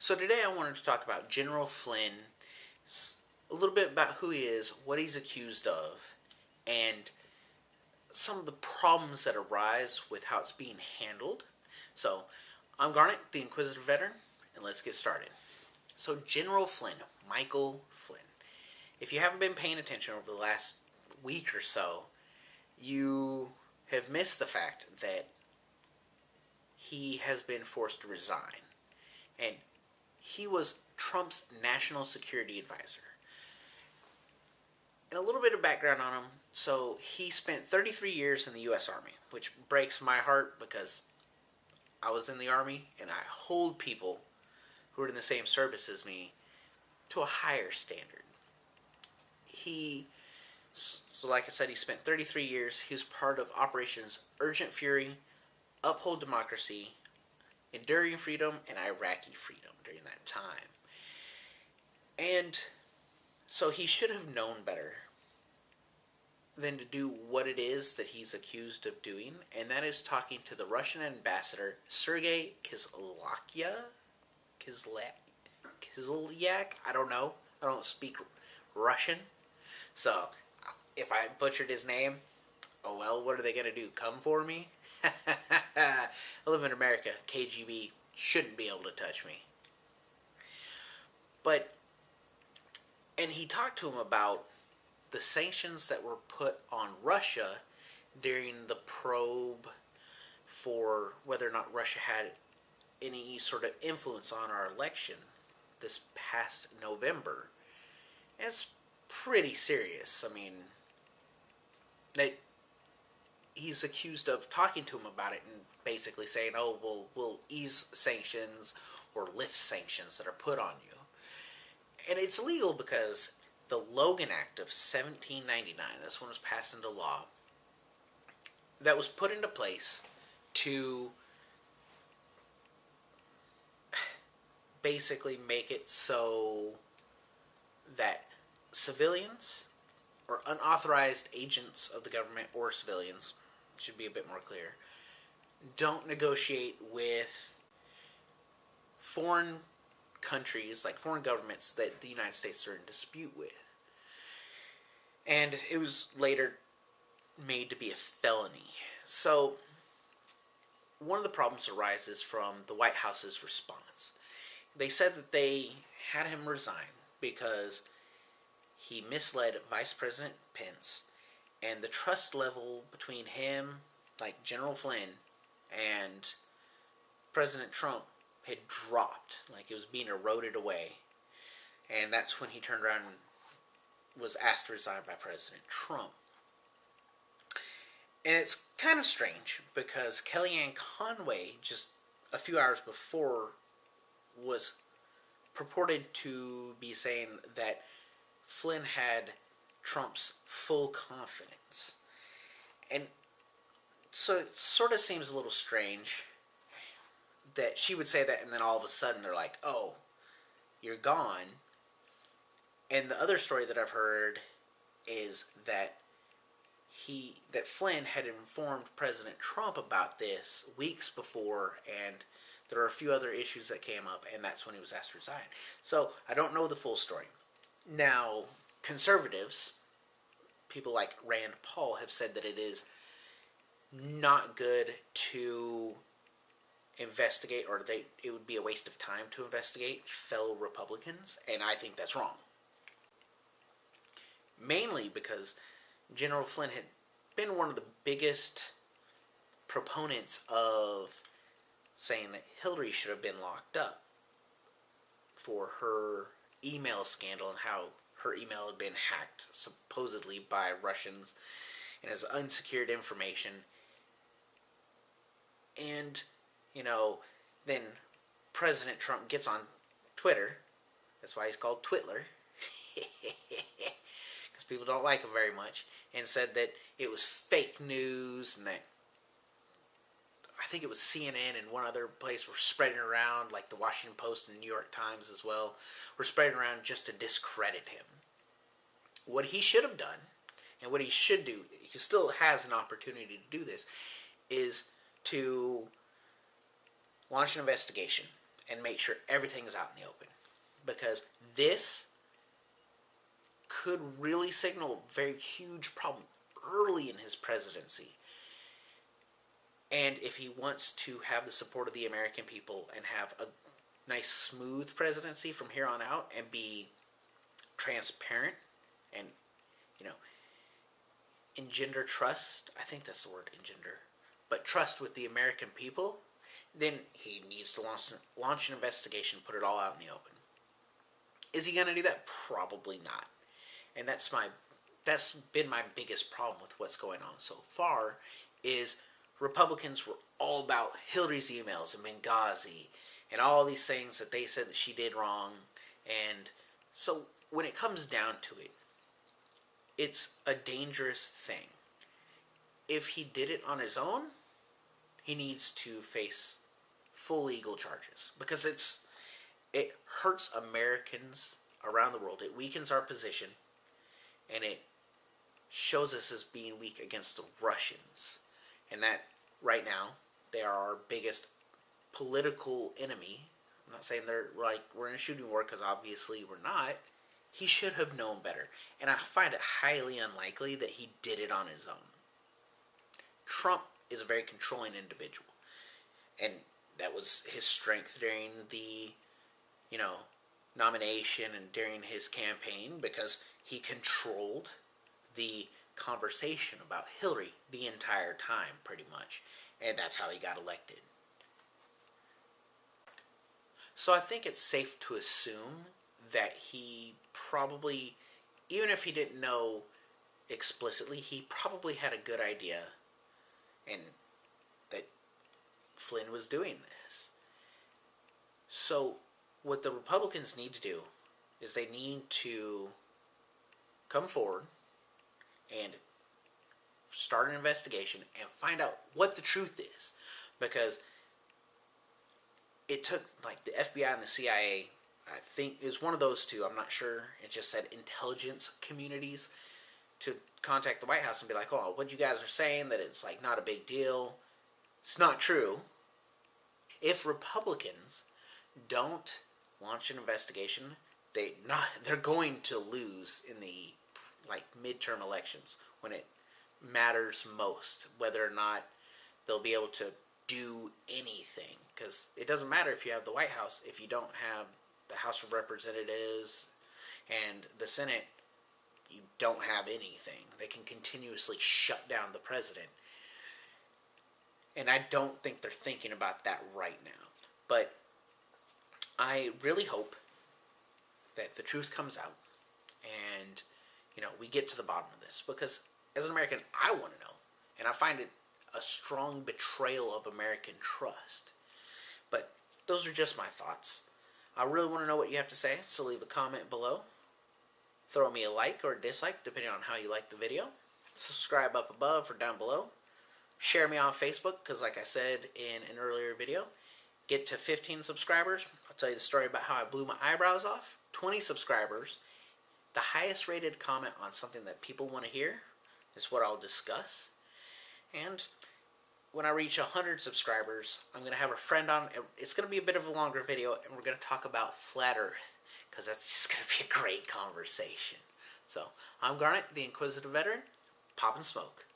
So today I wanted to talk about General Flynn, a little bit about who he is, what he's accused of, and some of the problems that arise with how it's being handled. So, I'm Garnet, the Inquisitive Veteran, and let's get started. So, General Flynn, Michael Flynn. If you haven't been paying attention over the last week or so, you have missed the fact that he has been forced to resign. And he was Trump's national security advisor. And a little bit of background on him. So he spent 33 years in the U.S. Army, which breaks my heart because I was in the Army and I hold people who are in the same service as me to a higher standard. So like I said, he spent 33 years. He was part of Operations Urgent Fury, Uphold Democracy, Enduring Freedom, and Iraqi Freedom during that time. And so he should have known better than to do what it is that he's accused of doing, and that is talking to the Russian ambassador Sergei Kislyak. I don't know. I don't speak Russian. So, if I butchered his name, oh well, what are they going to do? Come for me? I live in America. KGB shouldn't be able to touch me. And he talked to him about the sanctions that were put on Russia during the probe for whether or not Russia had any sort of influence on our election this past November. And it's pretty serious. I mean, he's accused of talking to him about it and basically saying, oh, we'll ease sanctions or lift sanctions that are put on you. And it's illegal because the Logan Act of 1799, this one was passed into law, that was put into place to basically make it so that civilians or unauthorized agents of the government or civilians, should be a bit more clear, don't negotiate with foreign countries, like foreign governments that the United States are in dispute with. And it was later made to be a felony. So, one of the problems arises from the White House's response. They said that they had him resign because he misled Vice President Pence, and the trust level between him, like General Flynn, and President Trump had dropped, like it was being eroded away. And that's when he turned around and was asked to resign by President Trump. And it's kind of strange because Kellyanne Conway, just a few hours before, was purported to be saying that Flynn had Trump's full confidence. And so it sort of seems a little strange that she would say that, and then all of a sudden they're like, oh, you're gone. And the other story that I've heard is that Flynn had informed President Trump about this weeks before, and there were a few other issues that came up, and that's when he was asked to resign. So I don't know the full story. Now, conservatives, people like Rand Paul, have said that it is not good to investigate, or it would be a waste of time to investigate fellow Republicans, and I think that's wrong. Mainly because General Flynn had been one of the biggest proponents of saying that Hillary should have been locked up for her email scandal and how her email had been hacked supposedly by Russians and as unsecured information. And then President Trump gets on Twitter. That's why he's called Twitler. Because people don't like him very much. And said that it was fake news, and that I think it was CNN and one other place were spreading around, like the Washington Post and New York Times as well, were spreading around just to discredit him. What he should have done, and what he should do, he still has an opportunity to do this, is to launch an investigation and make sure everything is out in the open. Because this could really signal a very huge problem early in his presidency. And if he wants to have the support of the American people and have a nice smooth presidency from here on out and be transparent and, you know, engender trust, I think that's the word, engender, but trust with the American people, then he needs to launch an investigation, put it all out in the open. Is he going to do that? Probably not. And that's been my biggest problem with what's going on so far, is Republicans were all about Hillary's emails and Benghazi and all these things that they said that she did wrong. And so when it comes down to it, it's a dangerous thing. If he did it on his own, he needs to face full legal charges, because it hurts Americans around the world. It weakens our position, and it shows us as being weak against the Russians. And that, right now, they are our biggest political enemy. I'm not saying we're in a shooting war, because obviously we're not. He should have known better. And I find it highly unlikely that he did it on his own. Trump is a very controlling individual. And that was his strength during the, nomination and during his campaign, because he controlled the conversation about Hillary the entire time, pretty much. And that's how he got elected. So I think it's safe to assume that he probably, even if he didn't know explicitly, he probably had a good idea, and that Flynn was doing this. So what the Republicans need to do is they need to come forward and start an investigation and find out what the truth is. Because it took, the FBI and the CIA, I think it was one of those two, I'm not sure, it just said intelligence communities, to contact the White House and be like, oh, what you guys are saying, that it's not a big deal, it's not true. If Republicans don't launch an investigation, they're going to lose in the midterm elections, when it matters most, whether or not they'll be able to do anything. Because it doesn't matter if you have the White House if you don't have the House of Representatives and the Senate. You don't have anything. They can continuously shut down the president. And I don't think they're thinking about that right now. But I really hope that the truth comes out and, we get to the bottom of this. Because as an American, I want to know. And I find it a strong betrayal of American trust. But those are just my thoughts. I really want to know what you have to say, so leave a comment below. Throw me a like or a dislike, depending on how you like the video. Subscribe up above or down below. Share me on Facebook, because like I said in an earlier video, get to 15 subscribers. I'll tell you the story about how I blew my eyebrows off. 20 subscribers. The highest rated comment on something that people want to hear is what I'll discuss. And when I reach 100 subscribers, I'm going to have a friend on. It's going to be a bit of a longer video, and we're going to talk about Flat Earth, because that's just going to be a great conversation. So, I'm Garnet, the Inquisitive Veteran, poppin' smoke.